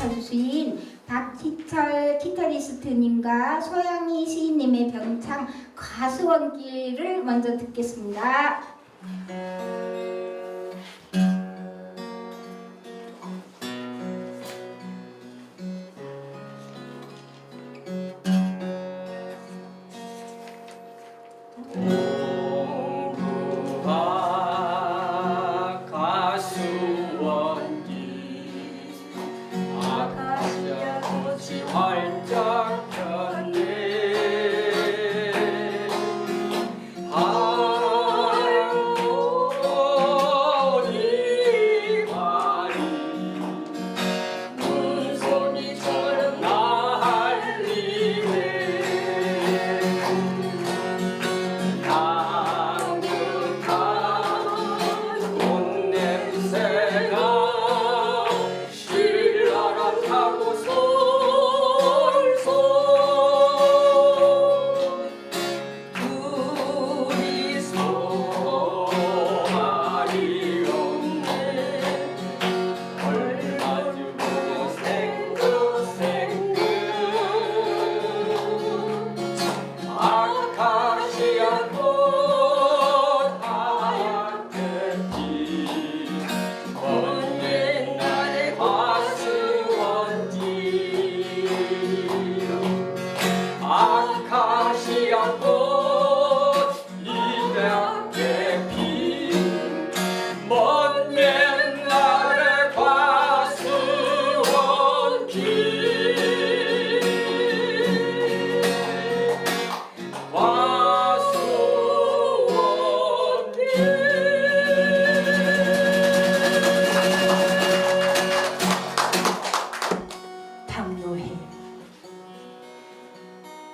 가수인 박희철 기타리스트님과 소양희 시인님의 병창 과수원길을 먼저 듣겠습니다.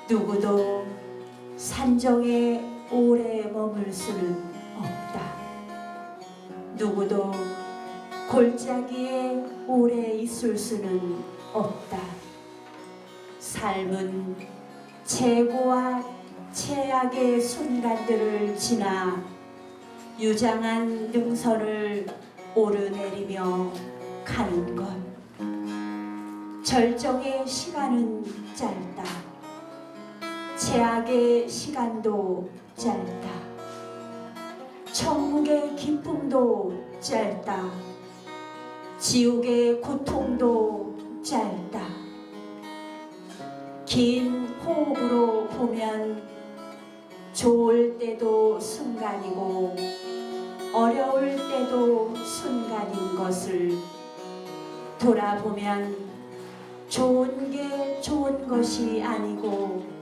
누구도 산정에 오래 머물 수는 없다. 누구도 골짜기에 오래 있을 수는 없다. 삶은 최고와 최악의 순간들을 지나 유장한 능선을 오르내리며 가는 것. 절정의 시간은 짧다. 최악의 시간도 짧다. 천국의 기쁨도 짧다. 지옥의 고통도 짧다. 긴 호흡으로 보면 좋을 때도 순간이고 어려울 때도 순간인 것을 돌아보면 좋은 게 좋은 것이 아니고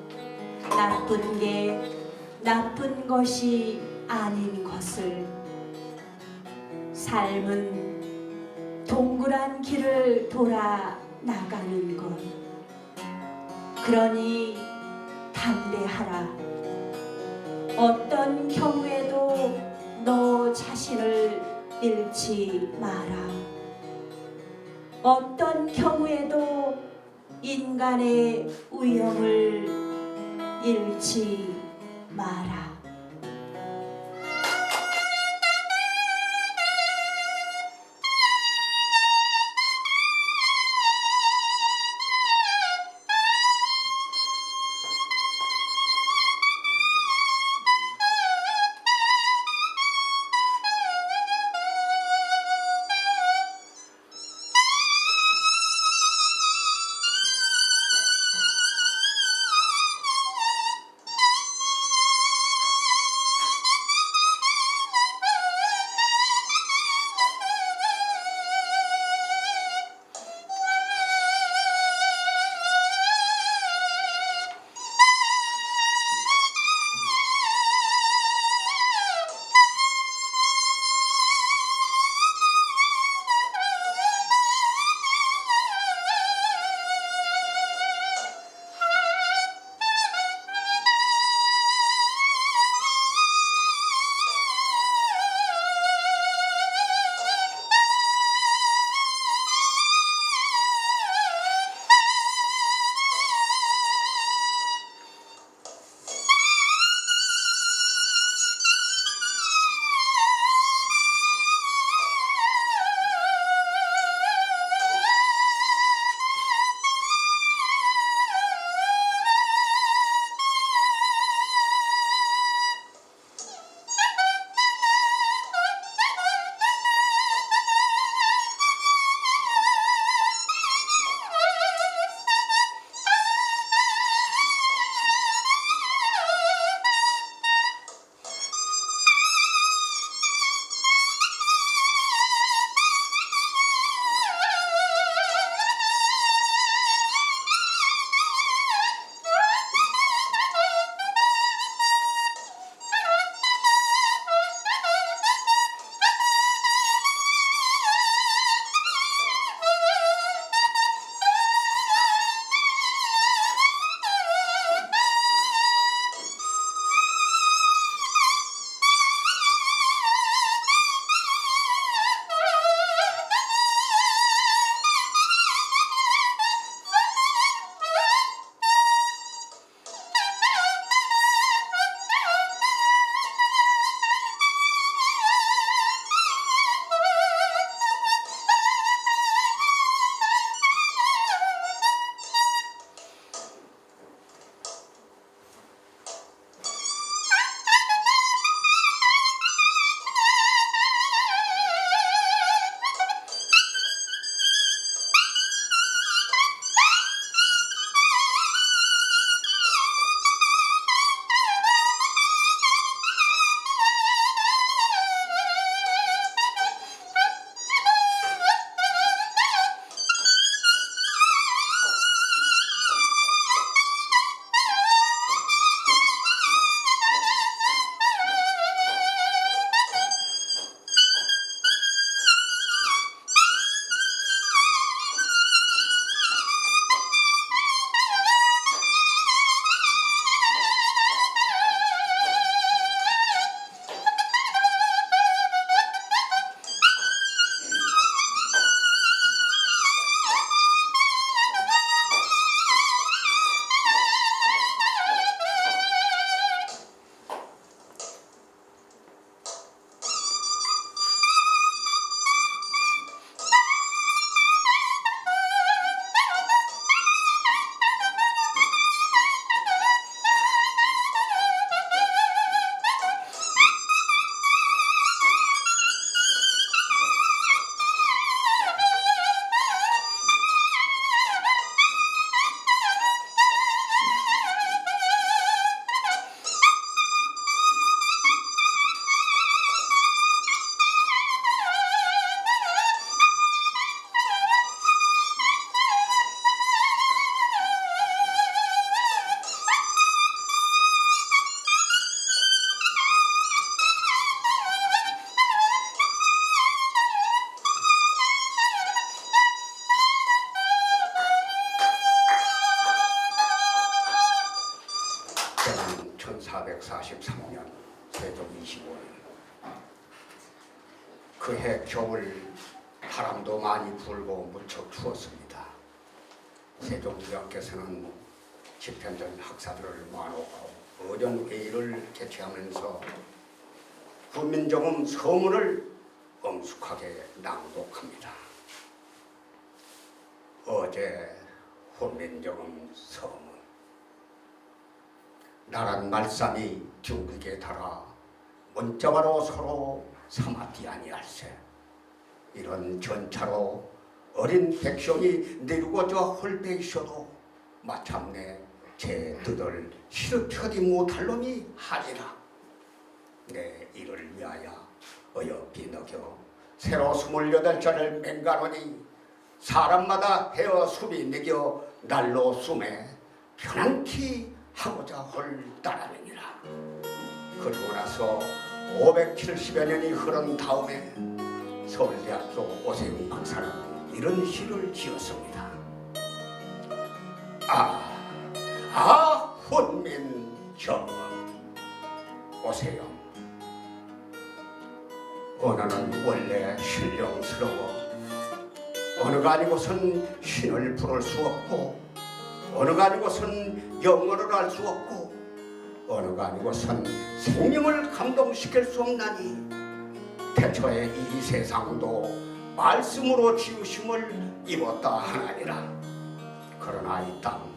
나쁜 게 나쁜 것이 아닌 것을. 삶은 동그란 길을 돌아 나가는 것. 그러니 담대하라. 어떤 경우에도 너 자신을 잃지 마라. 어떤 경우에도 인간의 위엄을 잃지 마라. 그해 겨울 바람도 많이 불고 무척 추웠습니다. 세종대왕께서는 집현전 학사들을 모아놓고 의전회의를 개최하면서 훈민정음 서문을 엄숙하게 낭독합니다. 어제 훈민정음 서문. 나란 말씀이 중국에 달아 문자바로 서로 삼았디 아니할세. 이런 전차로 어린 백성이 내루고져 헐배이셔도 마침내 제 뜻을 실현하지 못할 놈이 하리라. 내 이를 위하여 어여삐 너겨 새로 28자를 맹가노니 사람마다 헤어 숨이 내겨 날로 숨에 편안히 하고자 할 따름이니라. 그리고 나서 570여 년이 흐른 다음에 서울대학교 오세훈 박사는 이런 시를 지었습니다. 훈민정음. 오세영. 언어는 원래 신령스러워 어느가 아니고선 신을 부를 수 없고 어느가 아니고선 영어를 할 수 없고 어느가 아니고선 생명을 감동시킬 수 없나니 태초에 이 세상도 말씀으로 지으심을 입었다 하나니라. 그러나 이 땅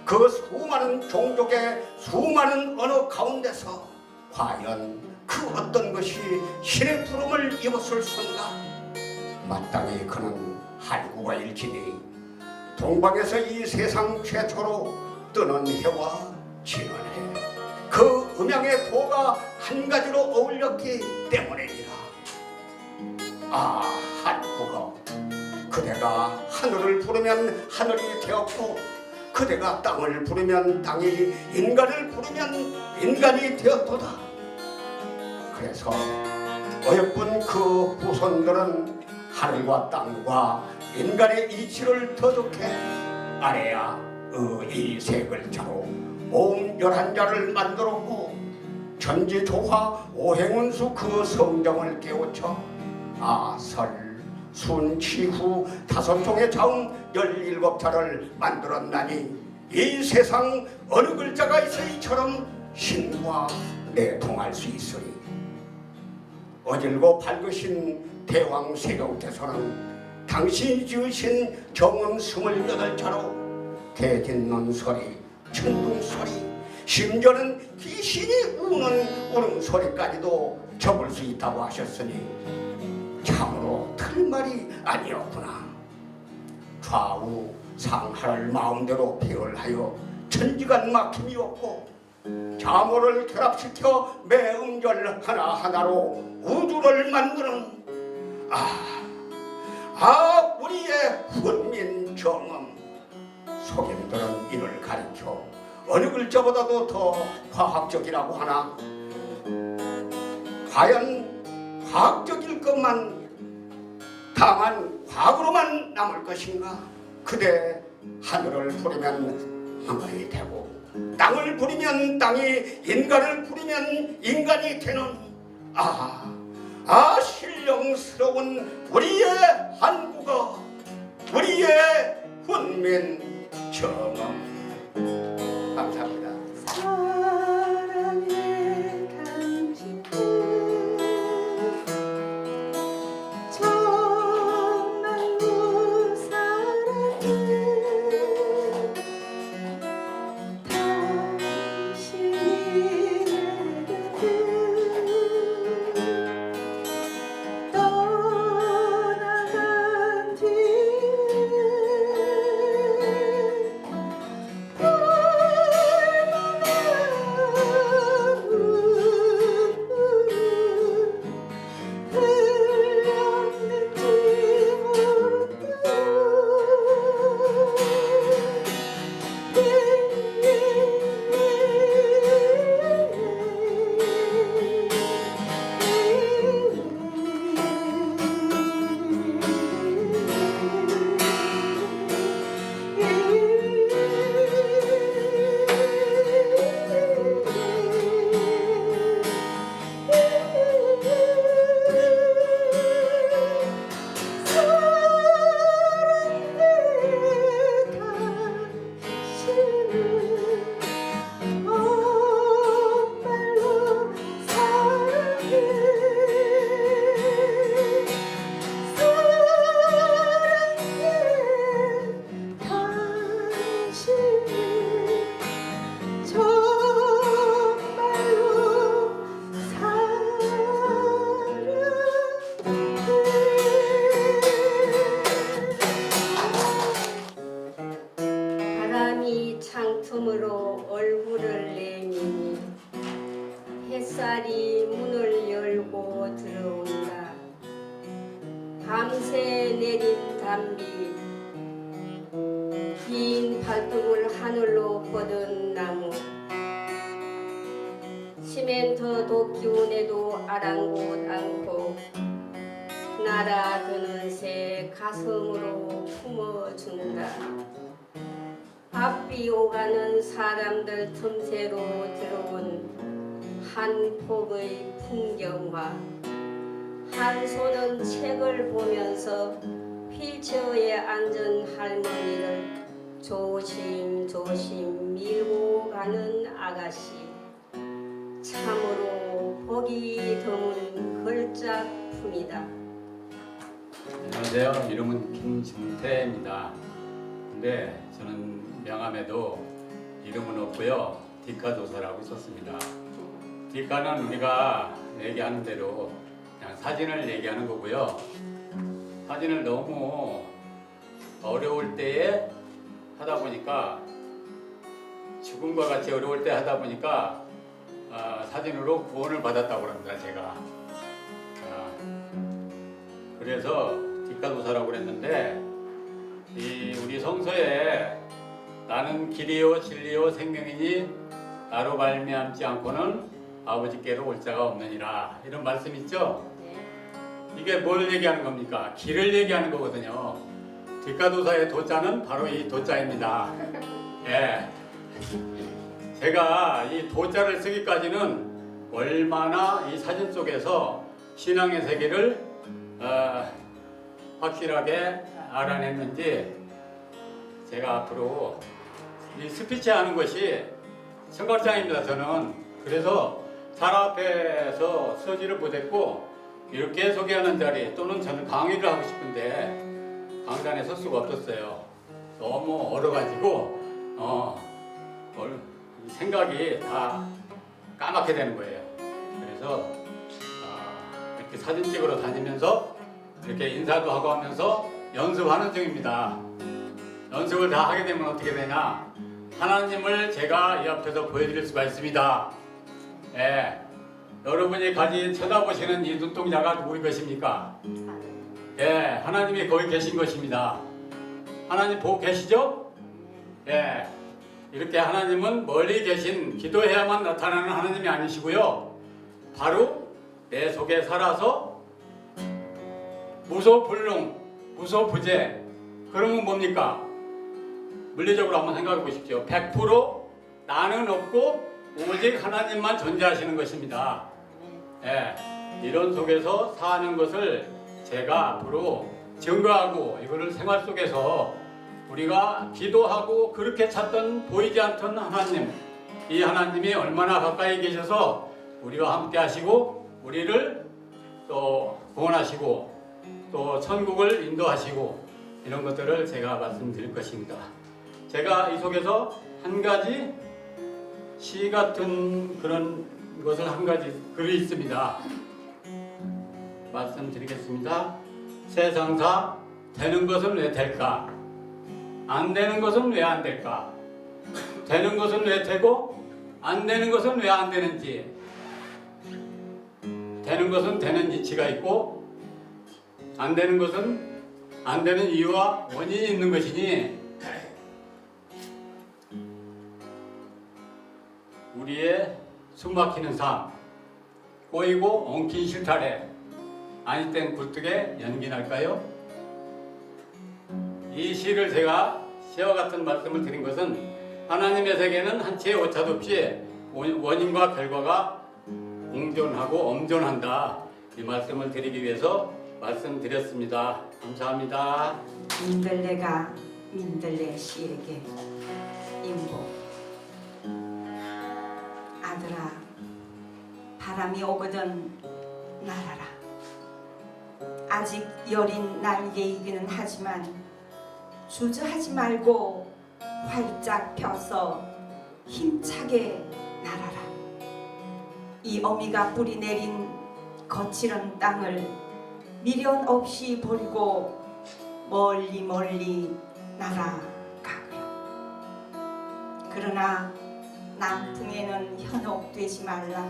그 수많은 종족의 수많은 언어 가운데서 과연 그 어떤 것이 신의 부름을 입었을 순가? 마땅히 그는 한국어일지니 동방에서 이 세상 최초로 뜨는 해와 지는 해, 그 음양의 도가 한 가지로 어울렸기 때문이니라. 한국어. 그대가 하늘을 부르면 하늘이 되었고 그대가 땅을 부르면 땅이 인간을 부르면 인간이 되었도다. 그래서 어여쁜 그 후손들은 하늘과 땅과 인간의 이치를 터득해 아래야 의 세 글자로 모음 11자를 만들었고 전지조화 오행운수 그 성정을 깨우쳐 아설 순치후 5종의 자음 17자를 만들었나니 이 세상 어느 글자가 있으리처럼 신과 내통할 수 있으리. 어질고 밝으신 대왕 세종께서는 당신이 지으신 정음 28자로 대짓는 소리, 천둥 소리, 심지어는 귀신이 우는 울음소리까지도 적을 수 있다고 하셨으니 참으로 틀말이 아니었구나. 좌우 상하를 마음대로 배열하여 천지간 막힘이 없고 자모를 결합시켜 매음절 하나하나로 우주를 만드는 우리의 훈민정음. 속인들은 이를 가리켜 어느 글자보다도 더 과학적이라고 하나 과연 과학적일 것만 다만 과학으로만 남을 것인가? 그대 하늘을 부르면 하늘이 되고 땅을 부르면 땅이 인간을 부르면 인간이 되는 신령스러운 우리의 한국어, 우리의 훈민정음. 감사합니다. 사랑의 당신은 정말로 사랑해. 당신이 내 곁을 떠나간 뒤에 단비 긴 발등을 하늘로 뻗은 나무 시멘트 도끼운에도 아랑곳 않고 날아드는 새 가슴으로 품어준다. 앞비 오가는 사람들 틈새로 들어온 한 폭의 풍경화 한 손은 책을 보면서 휠체어에 앉은 할머니를 조심조심 밀고 가는 아가씨 참으로 보기 드문 걸작품이다. 안녕하세요. 이름은 김진태입니다. 근데 저는 명함에도 이름은 없고요. 디카도서라고 썼습니다. 디카는 우리가 얘기하는 대로 그냥 사진을 얘기하는 거고요. 사진을 너무 어려울 때에 하다 보니까 지금과 같이 어려울 때 하다 보니까 사진으로 구원을 받았다고 합니다. 제가 그래서 디카도사라고 그랬는데 우리 성서에 나는 길이요 진리요 생명이니 나로 말미암지 않고는 아버지께로 올 자가 없느니라 이런 말씀 있죠? 이게 뭘 얘기하는 겁니까? 길을 얘기하는 거거든요. 디카도사의 도자는 바로 이 도자입니다. 예. 제가 이 도자를 쓰기까지는 얼마나 이 사진 속에서 신앙의 세계를 확실하게 알아냈는지 제가 앞으로 이 스피치 하는 것이 청각장애입니다. 저는 그래서 사람 앞에서 서지를 못했고 이렇게 소개하는 자리 또는 저는 강의를 하고 싶은데 강단에 설 수가 없었어요. 너무 얼어가지고 생각이 다 까맣게 되는 거예요. 그래서 이렇게 사진 찍으러 다니면서 이렇게 인사도 하고 하면서 연습하는 중입니다. 연습을 다 하게 되면 어떻게 되냐? 하나님을 제가 이 앞에서 보여드릴 수가 있습니다. 예. 여러분이 가진 쳐다보시는 이 눈동자가 누구의 것입니까? 예, 하나님이 거기 계신 것입니다. 하나님 보고 계시죠? 예. 이렇게 하나님은 멀리 계신 기도해야만 나타나는 하나님이 아니시고요. 바로 내 속에 살아서 무소불능, 무소부재. 그러면 뭡니까? 물리적으로 한번 생각해 보십시오. 100% 나는 없고 오직 하나님만 존재하시는 것입니다. 예, 이런 속에서 사는 것을 제가 앞으로 증거하고 이거를 생활 속에서 우리가 기도하고 그렇게 찾던 보이지 않던 하나님, 이 하나님이 얼마나 가까이 계셔서 우리와 함께 하시고 우리를 또 구원하시고 또 천국을 인도하시고 이런 것들을 제가 말씀드릴 것입니다. 제가 이 속에서 한 가지 시 같은 그런 것을 한 가지 글이 있습니다. 말씀드리겠습니다. 세상사 되는 것은 왜 될까? 안 되는 것은 왜 안 될까? 되는 것은 왜 되고 안 되는 것은 왜 안 되는지, 되는 것은 되는 이치가 있고 안 되는 것은 안 되는 이유와 원인이 있는 것이니 우리의 숨막히는 삶, 꼬이고 엉킨 실타래, 아니 땐 굴뚝에 연기 날까요? 이 시를 제가 시와 같은 말씀을 드린 것은 하나님의 세계는 한치의 오차도 없이 원인과 결과가 공존하고 엄존한다. 이 말씀을 드리기 위해서 말씀드렸습니다. 감사합니다. 민들레가 민들레 씨에게 임보. 아들아, 바람이 오거든 날아라. 아직 여린 날개이기는 하지만 주저하지 말고 활짝 펴서 힘차게 날아라. 이 어미가 뿌리 내린 거칠은 땅을 미련 없이 버리고 멀리 멀리 날아가고요. 그러나 남풍에는 현혹되지 말라.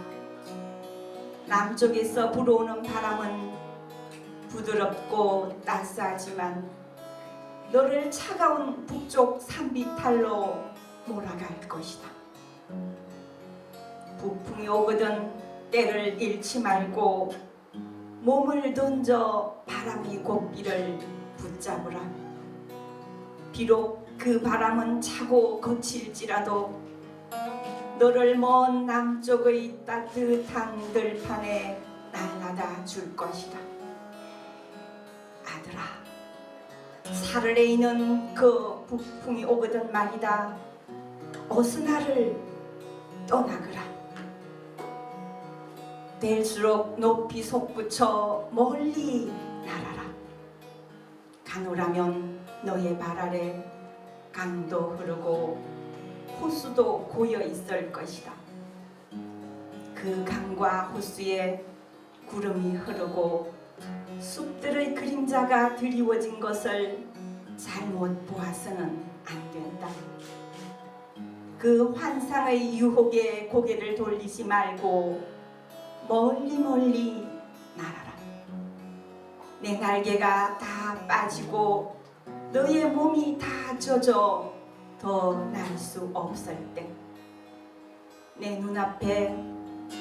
남쪽에서 불어오는 바람은 부드럽고 따스하지만 너를 차가운 북쪽 산비탈로 몰아갈 것이다. 북풍이 오거든 때를 잃지 말고 몸을 던져 바람의 고삐를 붙잡으라. 비록 그 바람은 차고 거칠지라도 너를 먼 남쪽의 따뜻한 들판에 날라다 줄 것이다. 아들아, 사르레 있는 그 북풍이 오거든 말이다. 어서 나를 떠나거라. 될수록 높이 솟구쳐 멀리 날아라. 가노라면 너의 발 아래 강도 흐르고 호수도 고여 있을 것이다. 그 강과 호수에 구름이 흐르고 숲들의 그림자가 드리워진 것을 잘못 보아서는 안 된다. 그 환상의 유혹에 고개를 돌리지 말고 멀리 멀리 날아라. 내 날개가 다 빠지고 너의 몸이 다 젖어 더 날 수 없을 때 내 눈앞에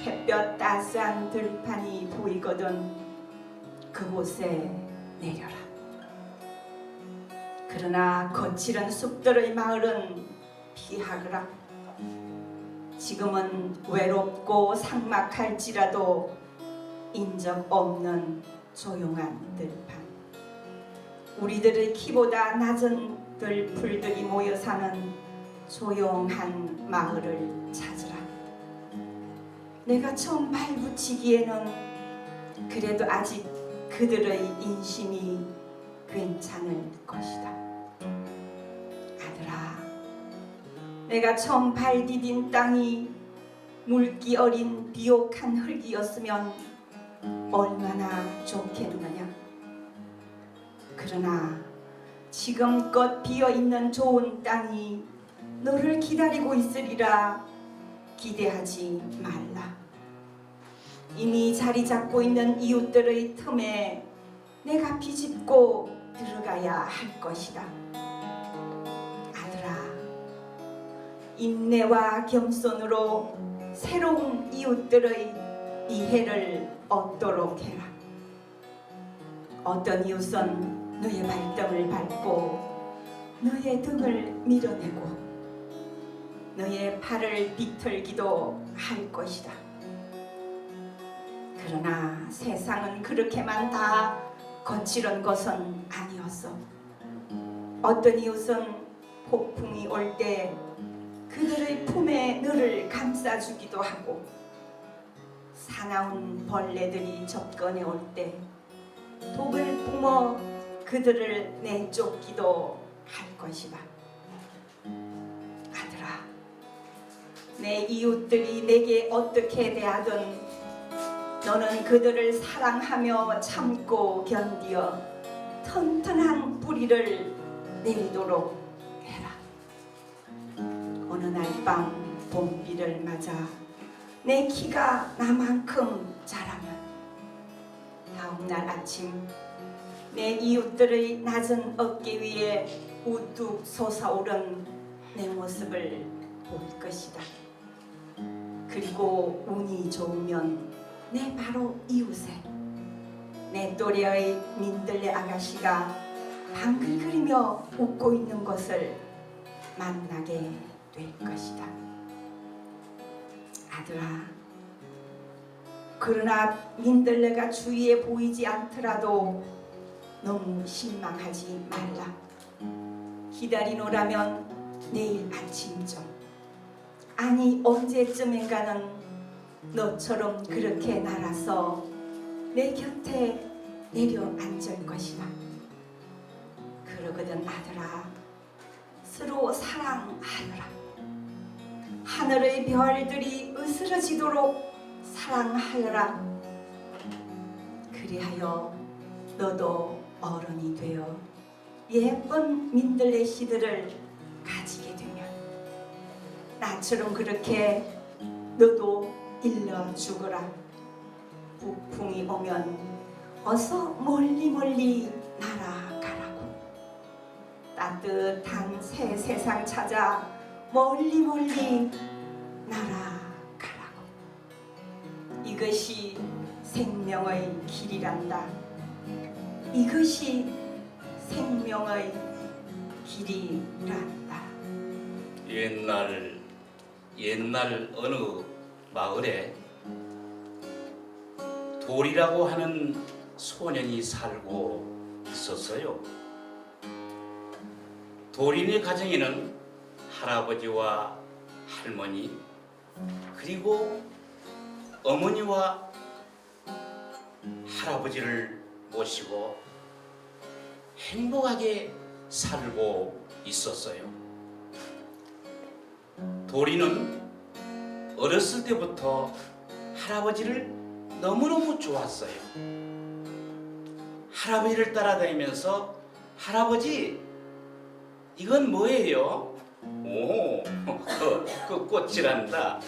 햇볕 따스한 들판이 보이거든 그곳에 내려라. 그러나 거칠은 숲들의 마을은 피하거라. 지금은 외롭고 삭막할지라도 인적 없는 조용한 들판, 우리들의 키보다 낮은 들풀들이 모여 사는 조용한 마을을 찾으라. 내가 처음 발붙이기에는 그래도 아직 그들의 인심이 괜찮을 것이다. 아들아, 내가 처음 발 디딘 땅이 물기 어린 비옥한 흙이었으면 얼마나 좋겠느냐. 그러나 지금껏 비어있는 좋은 땅이 너를 기다리고 있으리라 기대하지 말라. 이미 자리 잡고 있는 이웃들의 틈에 내가 비집고 들어가야 할 것이다. 아들아, 인내와 겸손으로 새로운 이웃들의 이해를 얻도록 해라. 어떤 이웃은 너의 발등을 밟고 너의 등을 밀어내고 너의 팔을 비틀기도 할 것이다. 그러나 세상은 그렇게만 다 거칠은 것은 아니었어. 어떤 이웃은 폭풍이 올 때 그들의 품에 너를 감싸주기도 하고 사나운 벌레들이 접근해 올 때 독을 뿜어 그들을 내쫓기도 할 것이다. 아들아, 내 이웃들이 내게 어떻게 대하든 너는 그들을 사랑하며 참고 견디어 튼튼한 뿌리를 내리도록 해라. 어느 날 밤 봄비를 맞아 내 키가 나만큼 자라면 다음날 아침 내 이웃들의 낮은 어깨 위에 우뚝 솟아오른 내 모습을 볼 것이다. 그리고 운이 좋으면 내 바로 이웃에 내 또래의 민들레 아가씨가 방글거리며 웃고 있는 것을 만나게 될 것이다. 아들아, 그러나 민들레가 주위에 보이지 않더라도 너무 실망하지 말라. 기다리노라면 내일 아침쯤, 아니 언제쯤인가는 너처럼 그렇게 날아서 내 곁에 내려앉을 것이다. 그러거든 아들아, 서로 사랑하여라. 하늘의 별들이 으스러지도록 사랑하여라. 그리하여 너도 어른이 되어 예쁜 민들레 씨들을 가지게 되면 나처럼 그렇게 너도 일러 죽어라. 북풍이 오면 어서 멀리 멀리 날아가라고. 따뜻한 새 세상 찾아 멀리 멀리 날아가라고. 이것이 생명의 길이란다. 이것이 생명의 길이란다. 옛날 어느 마을에 돌이라고 하는 소년이 살고 있었어요. 돌이네 가정에는 할아버지와 할머니 그리고 어머니와 할아버지를 모시고 행복하게 살고 있었어요. 도리는 어렸을 때부터 할아버지를 너무너무 좋았어요. 할아버지를 따라다니면서 할아버지 이건 뭐예요? 오, 그 꽃이란다.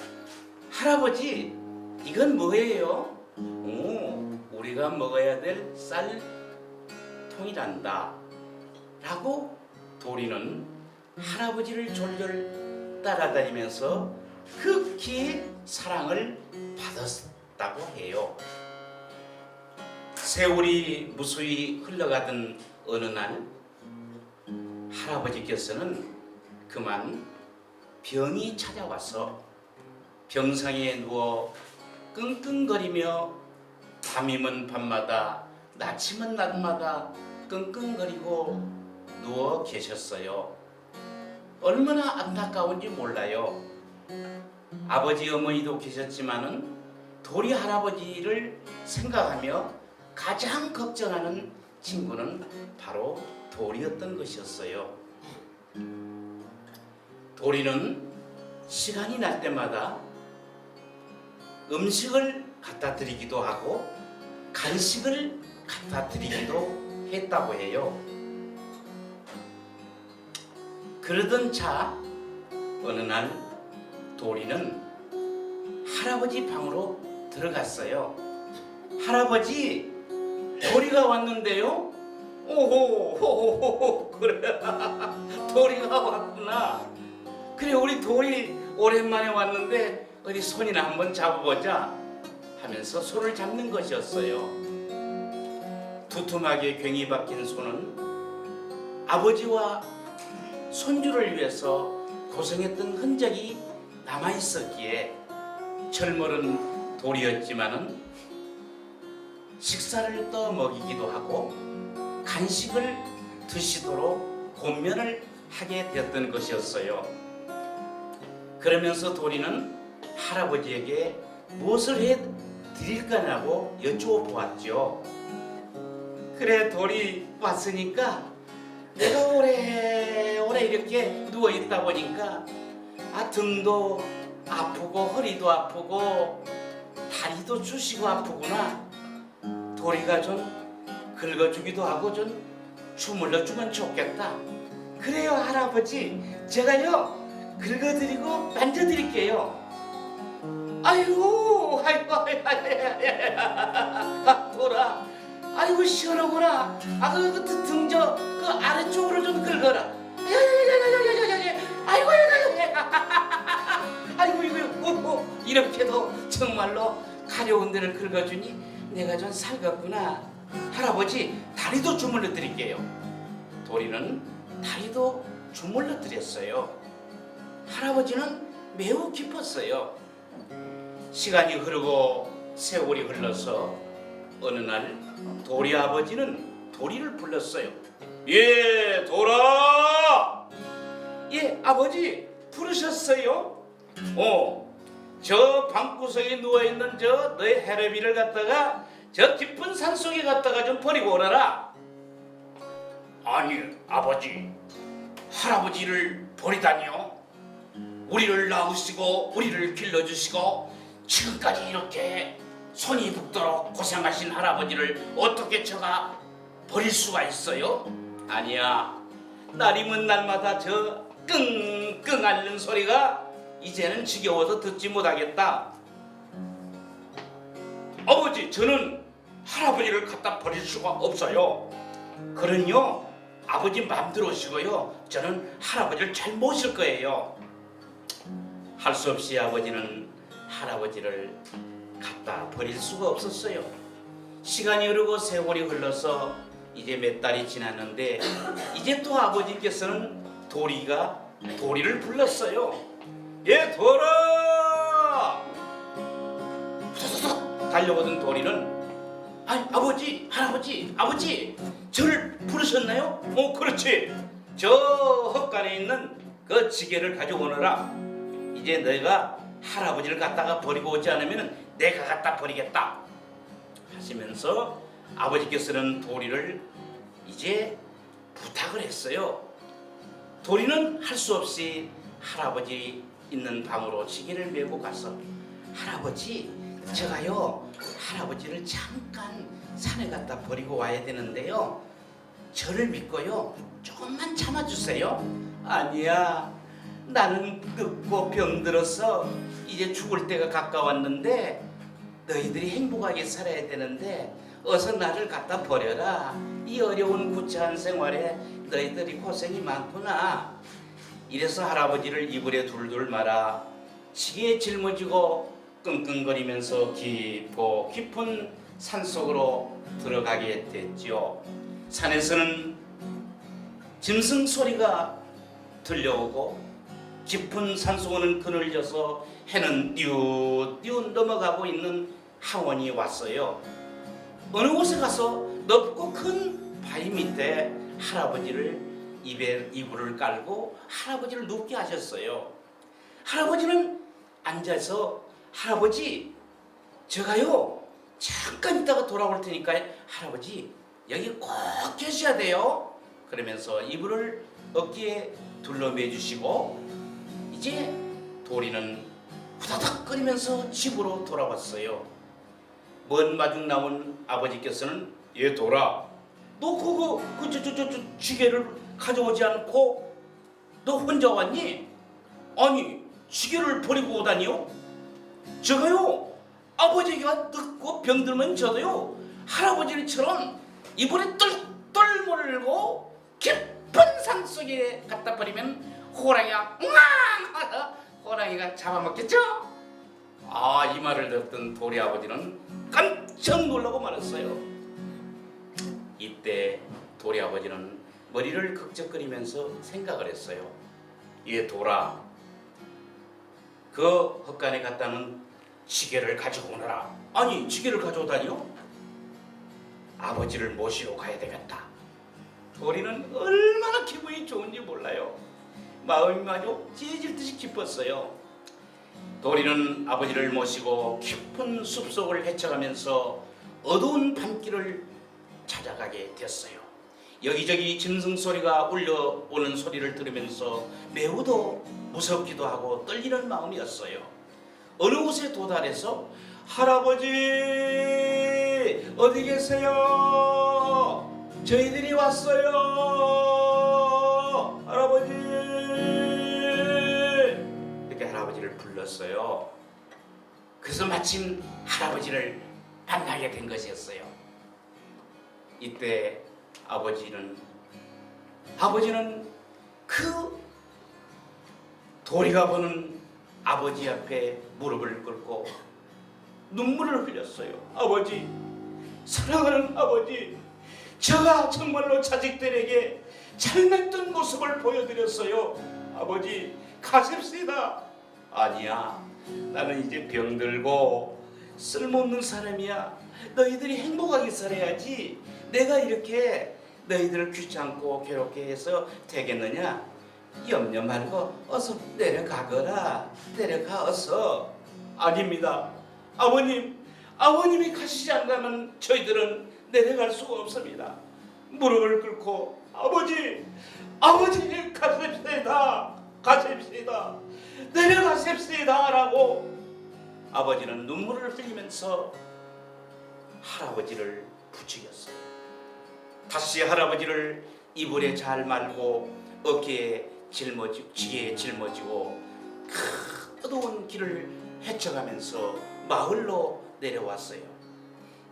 할아버지 이건 뭐예요? 오, 우리가 먹어야 될 쌀통이란다. 라고 도리는 할아버지를 졸졸 따라다니면서 극히 사랑을 받았다고 해요. 세월이 무수히 흘러가던 어느 날 할아버지께서는 그만 병이 찾아와서 병상에 누워 끙끙거리며 밤이면 밤마다 낮이면 낮마다 끙끙거리고 누워 계셨어요. 얼마나 안타까운지 몰라요. 아버지 어머니도 계셨지만은 도리 할아버지를 생각하며 가장 걱정하는 친구는 바로 도리였던 것이었어요. 도리는 시간이 날 때마다 음식을 갖다 드리기도 하고 간식을 갖다 드리기도 했다고 해요. 그러던 차 어느 날 도리는 할아버지 방으로 들어갔어요. 할아버지, 도리가 왔는데요. 오호, 그래. 도리가 왔구나. 그래, 우리 도리 오랜만에 왔는데 어디 손이나 한번 잡아보자 하면서 손을 잡는 것이었어요. 두툼하게 괭이 박힌 손은 아버지와 손주를 위해서 고생했던 흔적이 남아있었기에 철머른 돌이었지만은 식사를 떠 먹이기도 하고 간식을 드시도록 권면을 하게 되었던 것이었어요. 그러면서 도리는 할아버지에게 무엇을 해 드릴까냐고 여쭈어보았죠. 그래, 도리 왔으니까 내가 오래 이렇게 누워있다 보니까 등도 아프고 허리도 아프고 다리도 쑤시고 아프구나. 도리가 좀 긁어주기도 하고 좀 주물러주면 좋겠다. 그래요, 할아버지. 제가요 긁어드리고 만져드릴게요. 아이고 돌아. 아이고 시원하구나. 그 등저 그 아래쪽으로 좀 긁어라. 아이고 이거 이렇게도 정말로 가려운 데를 긁어주니 내가 좀 살겠구나. 할아버지 다리도 주물러 드릴게요. 도리는 다리도 주물러 드렸어요. 할아버지는 매우 기뻤어요. 시간이 흐르고 세월이 흘러서 어느 날 도리 아버지는 도리를 불렀어요. 예, 돌아. 예, 아버지 부르셨어요? 저 방구석에 누워있는 저 너의 해레비를 갖다가 저 깊은 산속에 갖다가 좀 버리고 오너라. 아니 아버지, 할아버지를 버리다니요? 우리를 낳으시고 우리를 길러주시고 지금까지 이렇게 손이 붓도록 고생하신 할아버지를 어떻게 제가 버릴 수가 있어요? 아니야, 날이면 날마다 저 끙끙 앓는 소리가 이제는 지겨워서 듣지 못하겠다. 아버지, 저는 할아버지를 갖다 버릴 수가 없어요. 그런요, 아버지 마음대로 오시고요. 저는 할아버지를 잘 모실 거예요. 할 수 없이 아버지는 할아버지를 갖다 버릴 수가 없었어요. 시간이 흐르고 세월이 흘러서 이제 몇 달이 지났는데 이제 또 아버지께서는 도리를 불렀어요. 예, 도라! 푸석푸석 달려오던 도리는 아버지, 할아버지, 아버지, 저를 부르셨나요? 그렇지. 저 헛간에 있는 그 지게를 가져오너라. 이제 내가 할아버지를 갖다가 버리고 오지 않으면 내가 갖다 버리겠다 하시면서 아버지께서는 도리를 이제 부탁을 했어요. 도리는 할 수 없이 할아버지 있는 방으로 지게를 메고 가서 할아버지, 제가요 할아버지를 잠깐 산에 갖다 버리고 와야 되는데요, 저를 믿고요 조금만 참아주세요. 아니야, 나는 늙고 병들어서 이제 죽을 때가 가까웠는데 너희들이 행복하게 살아야 되는데 어서 나를 갖다 버려라. 이 어려운 구차한 생활에 너희들이 고생이 많구나. 이래서 할아버지를 이불에 둘둘 말아 지게에 짊어지고 끙끙거리면서 깊고 깊은 산속으로 들어가게 됐지요. 산에서는 짐승 소리가 들려오고 깊은 산속은 그늘져서 해는 띄웃띄웃 넘어가고 있는 하원이 왔어요. 어느 곳에 가서 넓고 큰 바위 밑에 할아버지를 입에 이불을 깔고 할아버지를 눕게 하셨어요. 할아버지는 앉아서 할아버지, 제가요 잠깐 있다가 돌아올 테니까 할아버지 여기 꼭 계셔야 돼요. 그러면서 이불을 어깨에 둘러매 주시고 이제 도리는 후다닥거리면서 집으로 돌아왔어요. 먼 마중 나온 아버지께서는 얘 도라, 너 그거 저 지게를 가져오지 않고 너 혼자 왔니? 아니, 지게를 버리고 오다니요? 제가요 아버지가 늙고 병들면 저도요 할아버지처럼 이불에 똘똘 몰고 깊은 산속에 갖다 버리면 호랑이가 호랑이가 잡아먹겠죠? 이 말을 듣던 도리 아버지는 깜짝 놀라고 말았어요. 이때 도리 아버지는 머리를 극적거리면서 생각을 했어요. 얘 도라, 그 헛간에 갔다는 지게를 가지고 오너라. 아니, 지게를 가져오다니요? 아버지를 모시러 가야 되겠다. 도리는 얼마나 기분이 좋은지 몰라요. 마음이 아주 찢어질 듯이 기뻤어요. 도리는 아버지를 모시고 깊은 숲속을 헤쳐가면서 어두운 밤길을 찾아가게 됐어요. 여기저기 짐승 소리가 울려오는 소리를 들으면서 매우도 무섭기도 하고 떨리는 마음이었어요. 어느 곳에 도달해서 할아버지 어디 계세요? 저희들이 왔어요. 할아버지, 이렇게 할아버지를 불렀어요. 그래서 마침 할아버지를 만나게 된 것이었어요. 이때 아버지는 그 도리가 보는 아버지 앞에 무릎을 꿇고 눈물을 흘렸어요. 아버지, 사랑하는 아버지, 제가 정말로 자식들에게 잘못된 모습을 보여드렸어요. 아버지, 가십시다. 아니야, 나는 이제 병들고 쓸모없는 사람이야. 너희들이 행복하게 살아야지 내가 이렇게 너희들을 귀찮고 괴롭게 해서 되겠느냐? 염려 말고 어서 내려가거라. 내려가 어서. 아닙니다. 아버님이 가시지 않다면 저희들은 내려갈 수가 없습니다. 무릎을 꿇고 아버지 가십시다. 내려가십시다 라고 아버지는 눈물을 흘리면서 할아버지를 부추겼어요. 다시 할아버지를 이불에 잘 말고 어깨에 지게에 짊어지고 어두운 길을 헤쳐가면서 마을로 내려왔어요.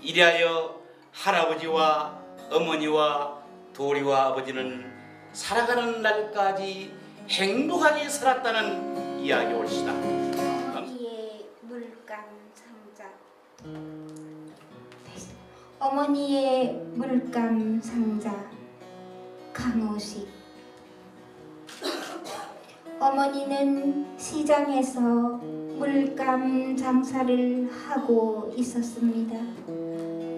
이리하여 할아버지와 어머니와 도리와 아버지는 살아가는 날까지 행복하게 살았다는 이야기 옳시다. 어머니의 물감 상자. 어머니의 물감 상자. 강호식. 어머니는 시장에서 물감 장사를 하고 있었습니다.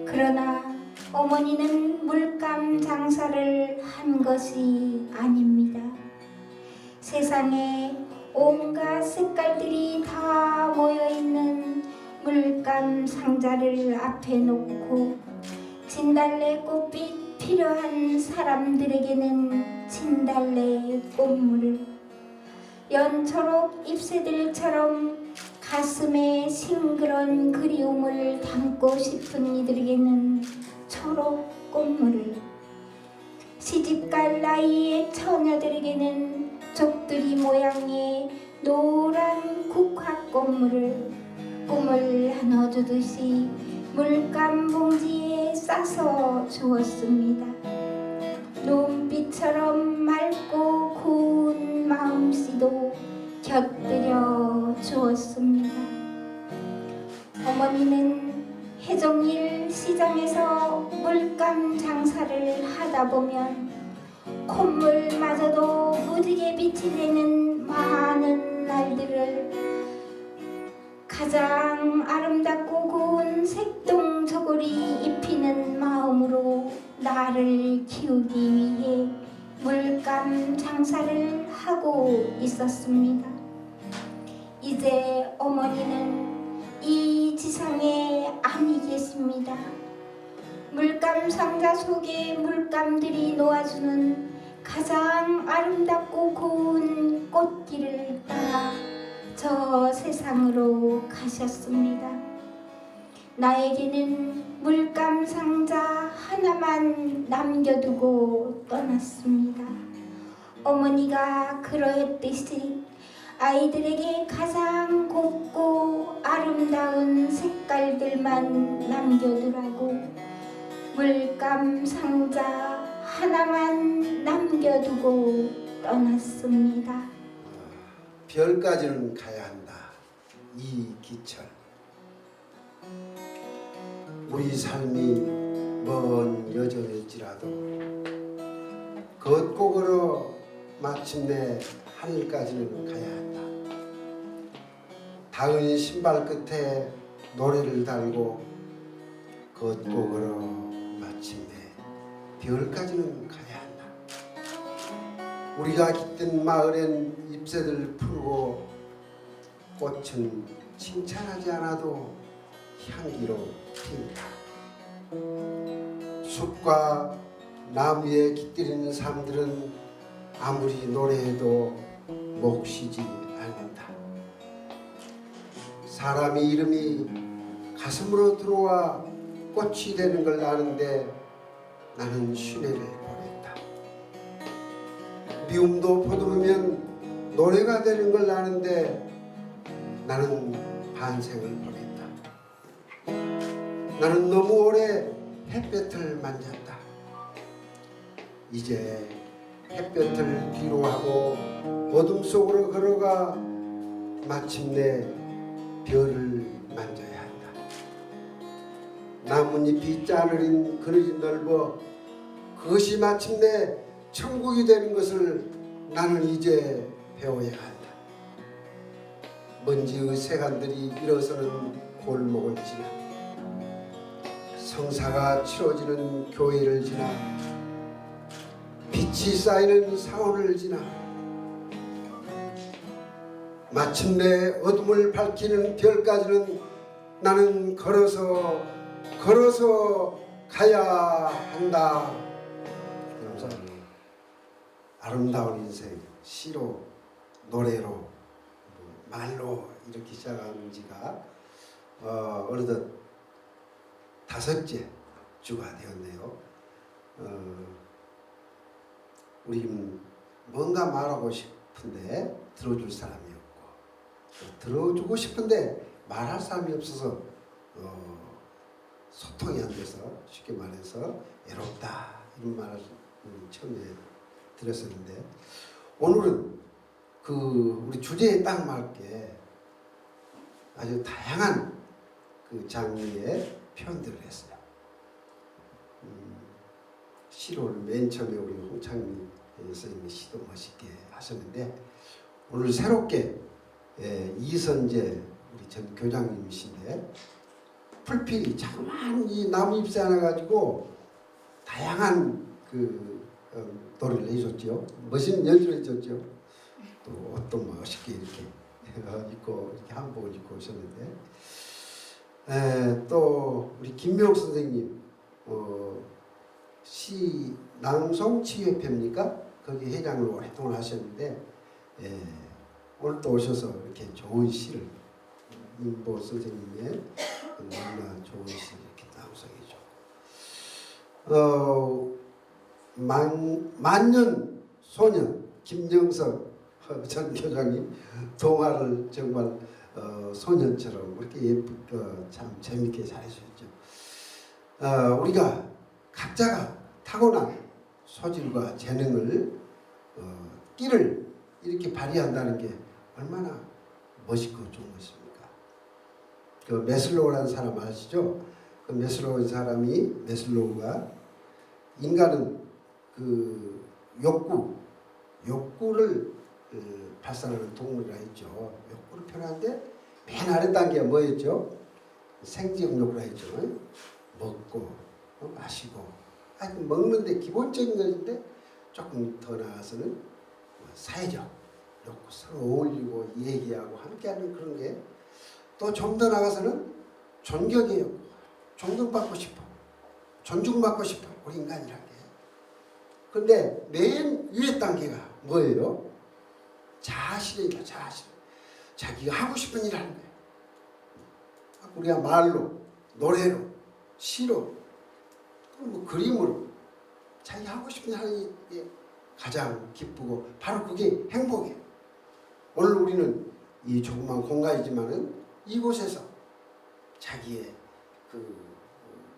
그러나 어머니는 물감 장사를 한 것이 아닙니다. 세상에 온갖 색깔들이 다 모여있는 물감 상자를 앞에 놓고 진달래 꽃빛 필요한 사람들에게는 진달래 꽃물을, 연초록 잎새들처럼 가슴에 싱그런 그리움을 담고 싶은 이들에게는 초록 꽃물을, 시집갈 나이의 처녀들에게는 족두리 모양의 노란 국화꽃물을 꿈을 나눠주듯이 물감 봉지에 싸서 주었습니다. 눈빛처럼 맑고 고운 마음씨도 곁들여 주었습니다. 어머니는 해종일 시장에서 물감 장사를 하다 보면 콧물마저도 무지개 빛이 되는 많은 날들을 가장 아름답고 고운 색동저고리 입히는 마음으로 나를 키우기 위해 물감 장사를 하고 있었습니다. 이제 어머니는 이 지상에 아니 계십니다. 물감 상자 속에 물감들이 놓아주는 가장 아름답고 고운 꽃길을 따라 저 세상으로 가셨습니다. 나에게는 물감 상자 하나만 남겨두고 떠났습니다. 어머니가 그러했듯이 아이들에게 가장 곱고 아름다운 색깔들만 남겨두라고 물감 상자 하나만 남겨두고 떠났습니다. 별까지는 가야 한다. 이기철. 우리 삶이 먼 여정일지라도 걷고 걸어 마침내 하늘까지는 가야 한다. 닿은 신발 끝에 노래를 달고 걷고 걸어 마침내 별까지는 가야 한다. 우리가 깃든 마을엔 잎새들 푸르고 꽃은 칭찬하지 않아도 향기로 핀다. 숲과 나무에 깃들이는 삶들은 아무리 노래해도 목 쉬지 않는다. 사람의 이름이 가슴으로 들어와 꽃이 되는 걸 아는데 나는 쉰해를 보냈다. 미움도 포도르면 노래가 되는 걸 아는데 나는 반생을 보냈다. 나는 너무 오래 햇볕을 만졌다. 이제 햇볕을 뒤로 하고 어둠 속으로 걸어가 마침내 별을 만져야 한다. 나뭇잎이 짜느린 그늘이 넓어 그것이 마침내 천국이 되는 것을 나는 이제 배워야 한다. 먼지의 세간들이 일어서는 골목을 지나 성사가 치러지는 교회를 지나 빛이 쌓이는 사원을 지나 마침내 어둠을 밝히는 별까지는 나는 걸어서 가야 한다. 감사합니다. 아름다운 인생 시로 노래로 말로 이렇게 시작한 지가 어느덧 5째 주가 되었네요. 우리는 뭔가 말하고 싶은데 들어줄 사람이 없고 들어주고 싶은데 말할 사람이 없어서 소통이 안 돼서 쉽게 말해서 외롭다 이런 말을 처음에 드렸었는데 오늘은 그 우리 주제에 딱 맞게 아주 다양한 그 장르의 표현들을 했어요. 시를 맨 처음에 우리 홍창미 선생님이 시도 멋있게 하셨는데 오늘 새롭게 이선재 우리 전 교장님이신데 풀필이 자그마한 이 나무 잎새 하나 가지고 다양한 그 노래를 해줬죠. 멋있는 연주를 해줬죠. 또 옷도 멋있게 이렇게 입고 이렇게 한복을 입고 오셨는데 또 우리 김명옥 선생님 시 낭송 치유협회입니까? 거기 회장으로 오랫동안 하셨는데 오늘 또 오셔서 이렇게 좋은 시를 임보 선생님의 너무나 좋은 시 이렇게 낭송해줘. 만년 소년 김정석 전 교장님 동화를 정말 소년처럼 그렇게 참 재밌게 잘해주셨죠. 우리가 각자가 타고난 소질과 재능을 끼를 이렇게 발휘한다는 게 얼마나 멋있고 좋은 것입니까? 그 메슬로우라는 사람 아시죠? 그 메슬로우가 인간은 그 욕구를 발산하는 동물이라 했죠. 욕구를 표현하는데 맨 아래 단계가 뭐였죠? 생지역 욕구라 했죠. 먹고 마시고 하여튼 먹는데 기본적인 것인데 조금 더 나아가서는 사회적 욕구, 서로 어울리고 얘기하고 함께하는 그런 게 또 좀 더 나아가서는 존경의 욕구, 존경받고 싶어, 존중받고 싶어 우리 인간이란 게. 근데 맨 위에 단계가 뭐예요? 자아실현이다. 자아실현. 자기가 하고 싶은 일 하는 거예요. 우리가 말로, 노래로, 시로, 뭐 그림으로 자기 하고 싶은 일 하는 게 가장 기쁘고 바로 그게 행복이에요. 오늘 우리는 이 조그만 공간이지만은 이곳에서 자기의 그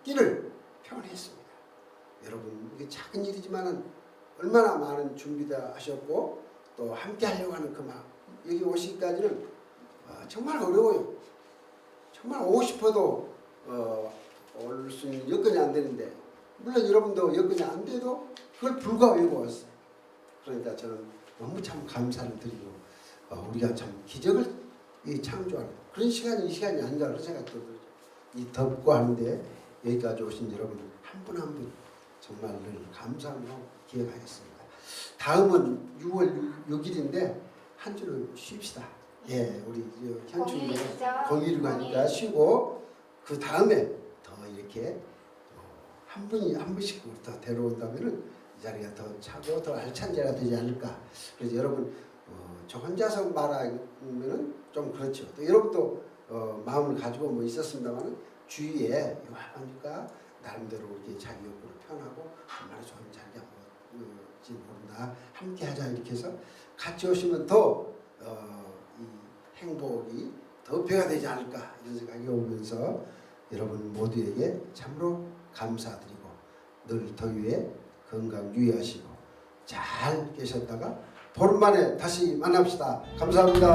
끼를 표현했습니다. 여러분 이게 작은 일이지만은 얼마나 많은 준비를 하셨고 또 함께 하려고 하는 그 마음. 여기 오시기까지는 정말 어려워요. 정말 오고 싶어도 올 수 있는 여건이 안 되는데 물론 여러분도 여건이 안 돼도 그걸 불가하고 왔어요. 그러니까 저는 너무 참 감사를 드리고 우리가 참 기적을 창조하는 그런 시간이 이 시간이 아닌가 그런 생각도 들죠. 이 덥고 하는데 여기까지 오신 여러분 한 분 한 분 정말 늘 감사하고 기억하겠습니다. 다음은 6월 6일인데 한 주는 쉽시다. 예, 우리 현충일 공휴일이고 하니까 쉬고 그 다음에 더 이렇게 한 분이 한 분씩 더 데려온다면은 이 자리가 더 차고 더 알찬 자리가 되지 않을까. 그래서 여러분 저 혼자서 말하면은 좀 그렇죠. 또 여러분도 마음을 가지고 뭐 있었습니다만은 주위에 요하니까 나름대로 이렇게 자기 욕구를 표현하고 정말 좋은 자리가 뭐지 모른다. 함께 하자 이렇게 해서 같이 오시면 더 이 행복이 더 배가 되지 않을까 이런 생각이 오면서 여러분 모두에게 참으로 감사드리고 늘 더위에 건강 유의하시고 잘 계셨다가 보름 만에 다시 만납시다. 감사합니다.